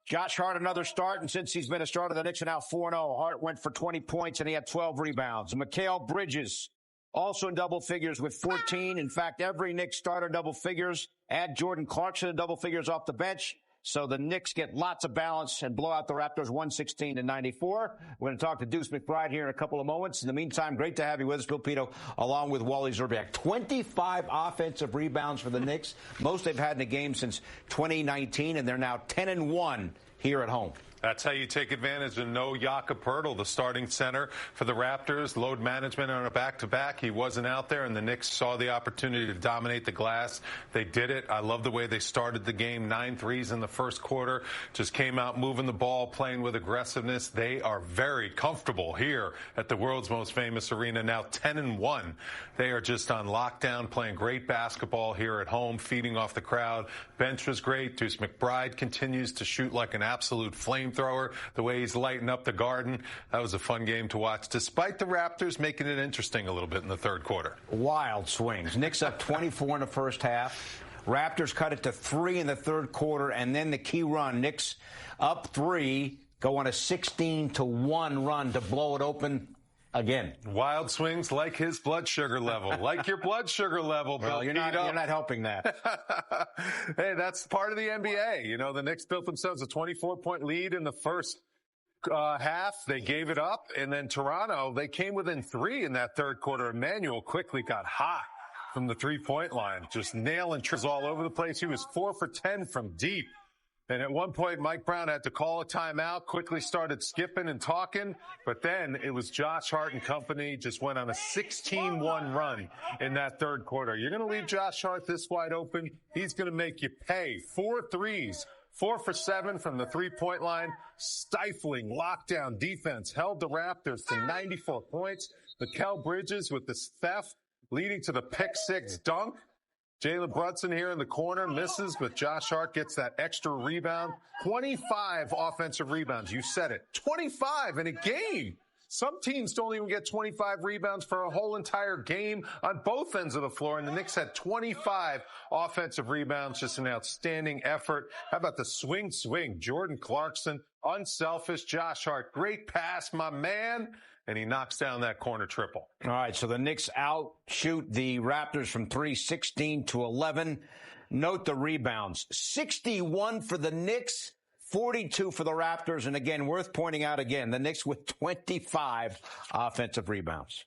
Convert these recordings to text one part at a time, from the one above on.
Josh Hart, another start, and since he's been a starter, the Knicks are now 4-0. Hart went for 20 points, and he had 12 rebounds. Mikal Bridges, also in double figures with 14. In fact, every Knicks starter double figures. Add Jordan Clarkson in double figures off the bench. So the Knicks get lots of balance and blow out the Raptors 116-94. We're going to talk to Deuce McBride here in a couple of moments. In the meantime, great to have you with us, Bill Pito, along with Wally Zerbiak. 25 offensive rebounds for the Knicks, most they've had in a game since 2019, and they're now 10-1 here at home. That's how you take advantage of no Jakob Poeltl, the starting center for the Raptors. Load management on a back-to-back. He wasn't out there, and the Knicks saw the opportunity to dominate the glass. They did it. I love the way they started the game. 9 threes in the first quarter. Just came out moving the ball, playing with aggressiveness. They are very comfortable here at the world's most famous arena. Now 10-1. They are just on lockdown, playing great basketball here at home, feeding off the crowd. Bench was great. Deuce McBride continues to shoot like an absolute flamethrower, the way he's lighting up the Garden. That was a fun game to watch, despite the Raptors making it interesting a little bit in the third quarter. Wild swings. Knicks up 24 in the first half. Raptors cut it to 3 in the third quarter, and then the key run. Knicks up 3, go on a 16-1 run to blow it open again. Wild swings like his blood sugar level. Like your blood sugar level, Bill. Well, you're not helping that. Hey, that's part of the NBA. You know, the Knicks built themselves a 24-point lead in the first half. They gave it up. And then Toronto, they came within 3 in that third quarter. Emmanuel quickly got hot from the three-point line, just nailing triples all over the place. He was 4 for 10 from deep. And at one point, Mike Brown had to call a timeout, quickly started skipping and talking. But then it was Josh Hart and company just went on a 16-1 run in that third quarter. You're going to leave Josh Hart this wide open. He's going to make you pay. 4 threes, 4 for 7 from the three-point line. Stifling lockdown defense held the Raptors to 94 points. Mikal Bridges with the theft leading to the pick-6 dunk. Jalen Brunson here in the corner misses, but Josh Hart gets that extra rebound. 25 offensive rebounds. You said it. 25 in a game. Some teams don't even get 25 rebounds for a whole entire game on both ends of the floor, and the Knicks had 25 offensive rebounds. Just an outstanding effort. How about the swing? Jordan Clarkson, unselfish. Josh Hart, great pass, my man. And he knocks down that corner triple. All right, so the Knicks outshoot the Raptors from 3, 16-11. Note the rebounds. 61 for the Knicks, 42 for the Raptors. And again, worth pointing out again, the Knicks with 25 offensive rebounds.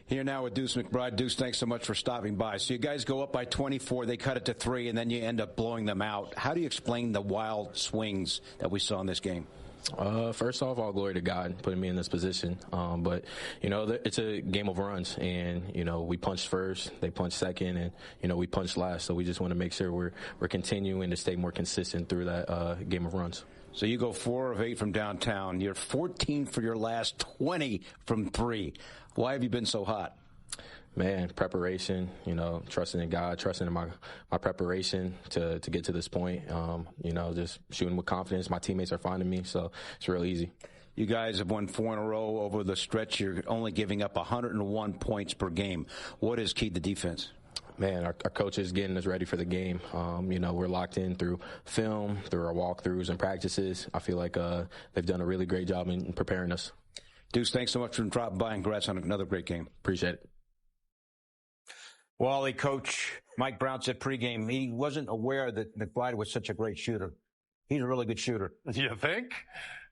Here now with Deuce McBride. Deuce, thanks so much for stopping by. So you guys go up by 24, they cut it to 3, and then you end up blowing them out. How do you explain the wild swings that we saw in this game? First off, all glory to God putting me in this position. But, you know, it's a game of runs. And, you know, we punched first, they punched second, and, you know, we punched last. So we just want to make sure we're continuing to stay more consistent through that game of runs. So you go 4 of 8 from downtown. You're 14 for your last 20 from 3. Why have you been so hot? Man, preparation, you know, trusting in God, trusting in my preparation to get to this point. You know, just shooting with confidence. My teammates are finding me, so it's real easy. You guys have won 4 in a row over the stretch. You're only giving up 101 points per game. What is key to defense? Man, our coach is getting us ready for the game. You know, we're locked in through film, through our walkthroughs and practices. I feel like they've done a really great job in preparing us. Deuce, thanks so much for dropping by, and congrats on another great game. Appreciate it. Wally, Coach Mike Brown said pregame he wasn't aware that McBride was such a great shooter. He's a really good shooter. You think?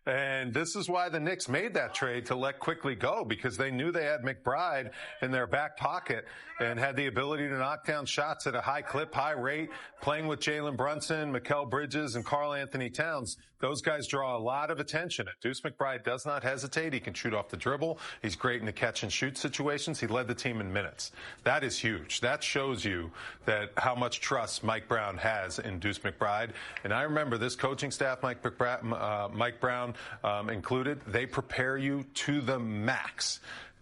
And this is why the Knicks made that trade to let Quickly go, because they knew they had McBride in their back pocket and had the ability to knock down shots at a high clip, high rate, playing with Jalen Brunson, Mikal Bridges, and Karl-Anthony Towns. Those guys draw a lot of attention. Deuce McBride does not hesitate. He can shoot off the dribble. He's great in the catch and shoot situations. He led the team in minutes. That is huge. That shows you that how much trust Mike Brown has in Deuce McBride. And I remember this coaching staff, Mike Brown included, they prepare you to the max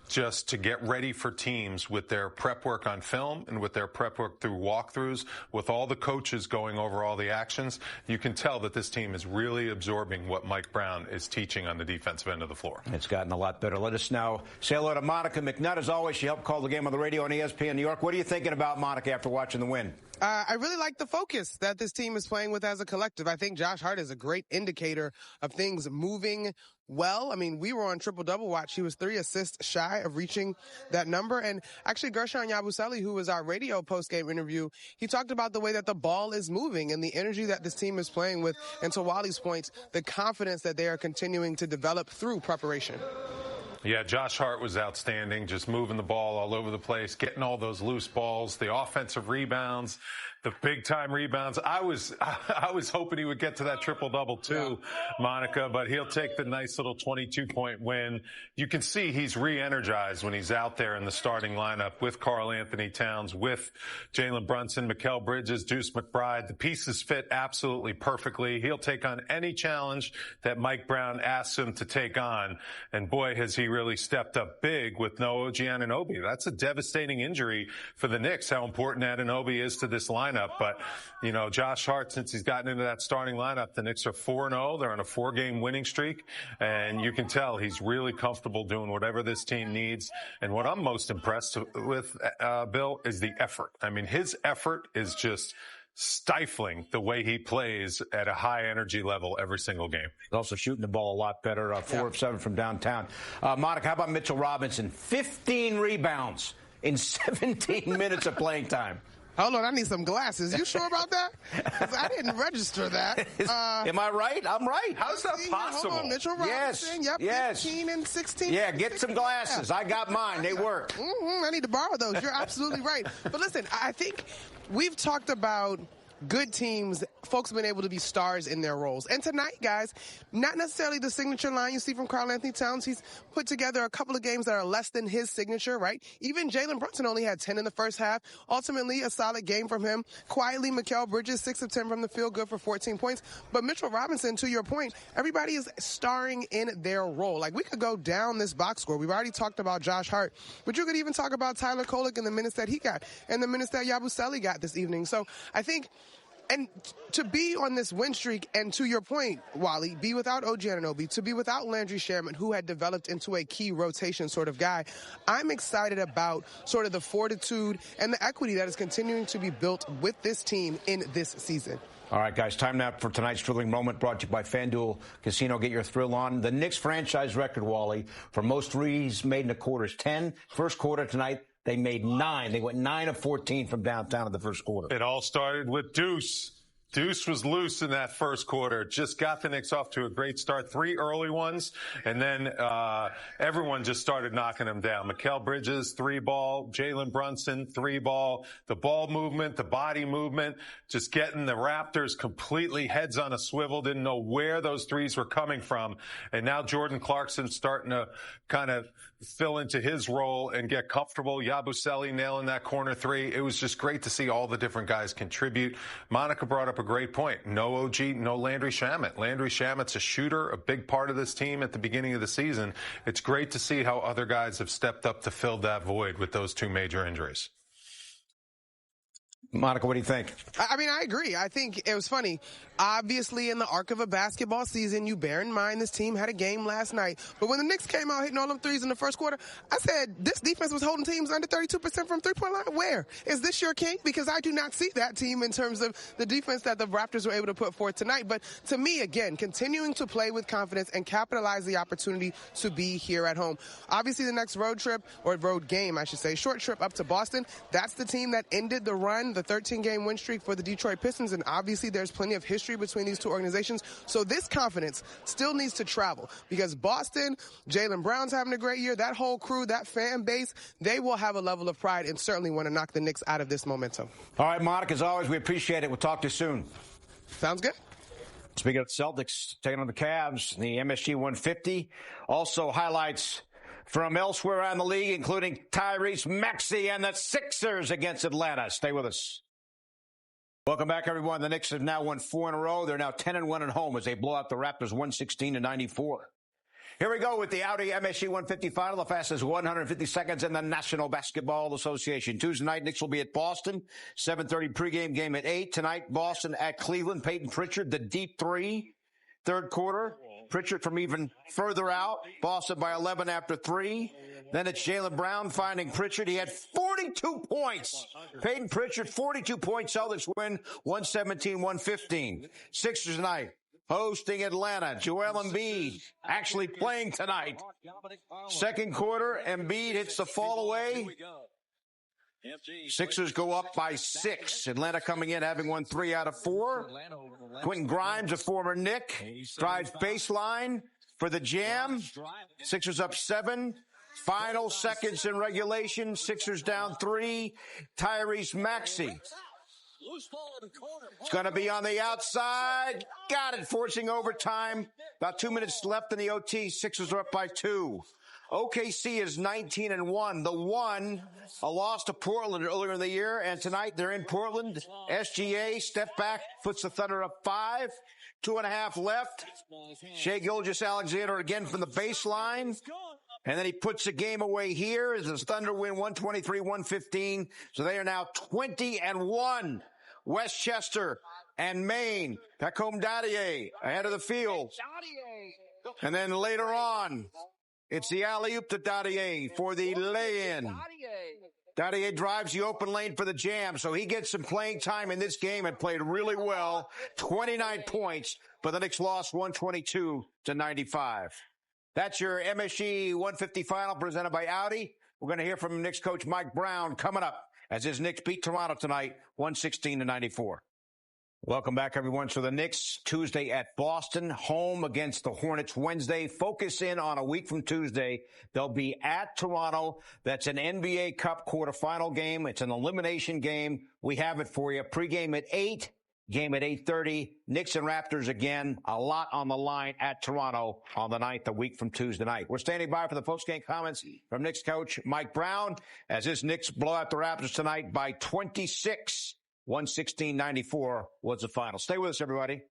just to get ready for teams with their prep work on film and with their prep work through walkthroughs, with all the coaches going over all the actions. You can tell that this team is really absorbing what Mike Brown is teaching on the defensive end of the floor. It's gotten a lot better. Let us now say hello to Monica McNutt. As always, she helped call the game on the radio on ESPN New York. What are you thinking about Monica after watching the win? I really like the focus that this team is playing with as a collective. I think Josh Hart is a great indicator of things moving well. I mean, we were on triple-double watch. He was 3 assists shy of reaching that number. And actually, Gershon Yabusele, who was our radio post-game interview, he talked about the way that the ball is moving and the energy that this team is playing with. And to Wally's point, the confidence that they are continuing to develop through preparation. Yeah, Josh Hart was outstanding, just moving the ball all over the place, getting all those loose balls, the offensive rebounds, the big-time rebounds. I was hoping he would get to that triple-double too, Monica, but he'll take the nice little 22-point win. You can see he's re-energized when he's out there in the starting lineup with Karl-Anthony Towns, with Jalen Brunson, Mikal Bridges, Deuce McBride. The pieces fit absolutely perfectly. He'll take on any challenge that Mike Brown asks him to take on. And boy, has he really stepped up big with no OG Anunoby. That's a devastating injury for the Knicks, how important Anunoby is to this lineup. But, you know, Josh Hart, since he's gotten into that starting lineup, the Knicks are 4-0. They're on a 4-game winning streak. And you can tell he's really comfortable doing whatever this team needs. And what I'm most impressed with, Bill, is the effort. I mean, his effort is just stifling the way he plays at a high energy level every single game. He's also shooting the ball a lot better, 4 of 7 from downtown. Monica, how about Mitchell Robinson? 15 rebounds in 17 minutes of playing time. Hold on, I need some glasses. You sure about that? Because I didn't register that. Am I right? I'm right. How's that possible? Hold on, Mitchell Robinson. Yes. 15 and 16. Yeah, get some glasses. I got mine. They work. I need to borrow those. You're absolutely right. But listen, I think we've talked about good teams, folks have been able to be stars in their roles. And tonight, guys, not necessarily the signature line you see from Karl-Anthony Towns. He's put together a couple of games that are less than his signature, right? Even Jalen Brunson only had 10 in the first half. Ultimately, a solid game from him. Quietly, Mikal Bridges, 6 of 10 from the field, good for 14 points. But Mitchell Robinson, to your point, everybody is starring in their role. Like, we could go down this box score. We've already talked about Josh Hart, but you could even talk about Tyler Kolek and the minutes that he got and the minutes that Yabusele got this evening. So I think, and to be on this win streak, and to your point, Wally, be without OG Anunoby, to be without Landry Shamet, who had developed into a key rotation sort of guy, I'm excited about sort of the fortitude and the equity that is continuing to be built with this team in this season. All right, guys, time now for tonight's thrilling moment, brought to you by FanDuel Casino. Get your thrill on. The Knicks franchise record, Wally, for most threes made in a quarter is 10. First quarter tonight, they made 9. They went 9 of 14 from downtown in the first quarter. It all started with Deuce. Deuce was loose in that first quarter. Just got the Knicks off to a great start. 3 early ones, and then everyone just started knocking them down. Mikal Bridges, 3-ball. Jalen Brunson, 3-ball. The ball movement, the body movement, just getting the Raptors completely heads on a swivel. Didn't know where those threes were coming from. And now Jordan Clarkson's starting to kind of fill into his role and get comfortable. Yabusele nailing that corner 3. It was just great to see all the different guys contribute. Monica brought up a great point. No OG, no Landry Shamet. Landry Shamet's a shooter, a big part of this team at the beginning of the season. It's great to see how other guys have stepped up to fill that void with those 2 major injuries. Monica, what do you think? I mean, I agree. I think it was funny. Obviously, in the arc of a basketball season, you bear in mind this team had a game last night. But when the Knicks came out hitting all them threes in the first quarter, I said, this defense was holding teams under 32% from three-point line. Where? Is this your king? Because I do not see that team in terms of the defense that the Raptors were able to put forth tonight. But to me, again, continuing to play with confidence and capitalize the opportunity to be here at home. Obviously, the next road trip, or road game, I should say, short trip up to Boston, that's the team that ended the run, the 13-game win streak for the Detroit Pistons, and obviously there's plenty of history between these two organizations. So this confidence still needs to travel because Boston, Jaylen Brown's having a great year. That whole crew, that fan base, they will have a level of pride and certainly want to knock the Knicks out of this momentum. All right, Monica, as always, we appreciate it. We'll talk to you soon. Sounds good. Speaking of Celtics, taking on the Cavs, the MSG 150. Also highlights from elsewhere around the league, including Tyrese Maxey and the Sixers against Atlanta. Stay with us. Welcome back, everyone. The Knicks have now won 4 in a row. They're now 10-1 at home as they blow out the Raptors 116-94. Here we go with the Audi MSG 150 final, the fastest 150 seconds in the National Basketball Association. Tuesday night, Knicks will be at Boston. 7:30 pregame game at 8. Tonight, Boston at Cleveland. Peyton Pritchard, the deep three, third quarter. Pritchard from even further out. Boston by 11 after 3. Then it's Jaylen Brown finding Pritchard. He had 42 points. Peyton Pritchard, 42 points. Celtics win 117-115. Sixers tonight. Hosting Atlanta. Joel Embiid actually playing tonight. Second quarter, Embiid hits the fall away. Sixers go up by 6. Atlanta coming in having won 3 out of 4. Quentin Grimes, a former Knick, drives baseline for the jam. Sixers up 7. Final seconds in regulation. Sixers down 3. Tyrese Maxey. It's going to be on the outside. Got it, forcing overtime. About 2 minutes left in the OT. Sixers are up by 2. OKC is 19-1. The 1, a loss to Portland earlier in the year, and tonight they're in Portland. SGA, step back, puts the Thunder up 5. 2.5 left. Shai Gilgeous-Alexander again from the baseline. And then he puts the game away here as the Thunder win 123-115. So they are now 20-1. Westchester and Maine. Hakeem Daddier ahead of the field. And then later on, it's the alley-oop to Daddier for the lay-in. Daddier drives the open lane for the jam, so he gets some playing time in this game and played really well. 29 points, but the Knicks lost 122-95. That's your MSG 150 final presented by Audi. We're going to hear from Knicks coach Mike Brown coming up as his Knicks beat Toronto tonight, 116-94. Welcome back, everyone. So the Knicks Tuesday at Boston, home against the Hornets Wednesday. Focus in on a week from Tuesday. They'll be at Toronto. That's an NBA Cup quarterfinal game. It's an elimination game. We have it for you. Pregame at 8. Game at 8:30. Knicks and Raptors again. A lot on the line at Toronto on the 9th, a week from Tuesday night. We're standing by for the postgame comments from Knicks coach Mike Brown as his Knicks blow out the Raptors tonight by 26. 116-94 was the final. Stay with us, everybody.